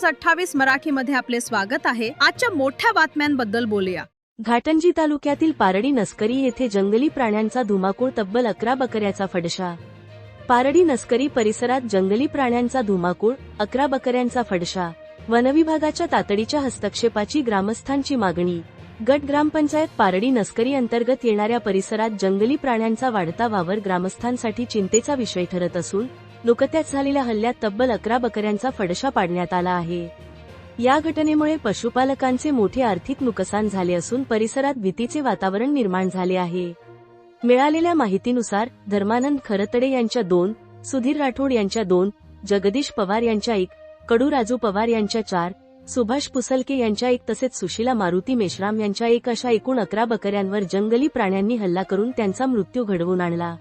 News 28 मराठीमध्ये आपले स्वागत आहे। आजच्या मोठ्या बातम्यांबद्दल बोलूया। घाटंजी तालुक्यातील पारडी नस्करी येथे जंगली प्राण्यांचा धुमाकूळ, तब्बल 11 बकऱ्याचा फडशा। पारडी नस्करी परिसरात जंगली प्राण्यांचा धुमाकूळ, 11 बकऱ्यांचा फडशा। वनविभागाच्या तातडीच्या हस्तक्षेपाची ग्रामस्थांची मागणी। गट ग्रामपंचायत पारडी नस्करी अंतर्गत येणाऱ्या परिसरात जंगली प्राण्यांचा वाढता वावर ग्रामस्थांसाठी चिंतेचा विषय ठरत असून नुकत्याच झालेल्या हल्ल्यात तब्बल 11 बकऱ्यांचा फडशा पाडण्यात आला आहे। या घटनेमुळे पशुपालकांचे मोठे आर्थिक नुकसान झाले असून परिसरात भीतीचे वातावरण निर्माण झाले आहे। मिळालेल्या माहितीनुसार धर्मानंद खरतडे यांच्या 2, सुधीर राठोड यांच्या 2, जगदीश पवार यांच्या 1, कडू राजू पवार यांच्या 4, सुभाष पुसलके यांच्या 1 तसेच सुशीला मारुती मेश्राम यांच्या 1 अशा एकूण 11 बकऱ्यांवर जंगली प्राण्यांनी हल्ला करून त्यांचा मृत्यू घडवून आणला।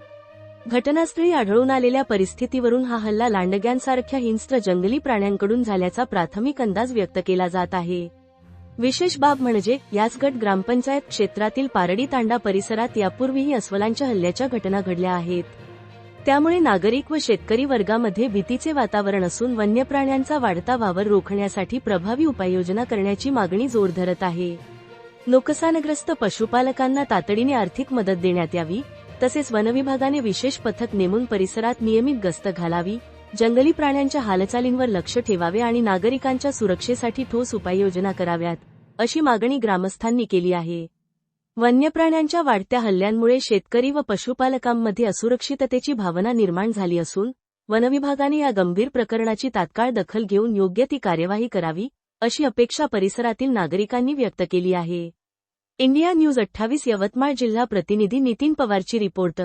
घटनास्थळी आढळून आलेल्या परिस्थितीवरून हा हल्ला लांडग्यांसारख्या हिंस्त्र जंगली प्राण्यांकडून झाल्याचा प्राथमिक अंदाज व्यक्त केला जात आहे। विशेष बाब म्हणजे याच गट ग्रामपंचायत क्षेत्रातील पारडी तांडा परिसरात यापूर्वीही अस्वलांच्या हल्ल्याच्या घटना घडल्या आहेत। त्यामुळे नागरिक व शेतकरी वर्गामध्ये भीतीचे वातावरण असून वन्य प्राण्यांचा वाढता वावर रोखण्यासाठी प्रभावी उपाययोजना करण्याची मागणी जोर धरत आहे। नुकसानग्रस्त पशुपालकांना तातडीने आर्थिक मदत देण्यात यावी, तसेच वनविभागाने विशेष पथक नेमून परिसरात नियमित गस्त घालावी, जंगली प्राण्यांच्या हालचालींवर लक्ष ठेवावे आणि नागरिकांच्या सुरक्षेसाठी ठोस उपाययोजना कराव्यात, अशी मागणी ग्रामस्थांनी केली आहे। वन्य प्राण्यांच्या वाढत्या हल्ल्यांमुळे शेतकरी व पशुपालकांमध्ये असुरक्षिततेची भावना निर्माण झाली असून वनविभागाने या गंभीर प्रकरणाची तात्काळ दखल घेऊन योग्य ती कार्यवाही करावी, अशी अपेक्षा परिसरातील नागरिकांनी व्यक्त केली आहे। इंडिया न्यूज 28 यवतमाळ जिल्हा प्रतिनिधी नितीन पवारची रिपोर्ट।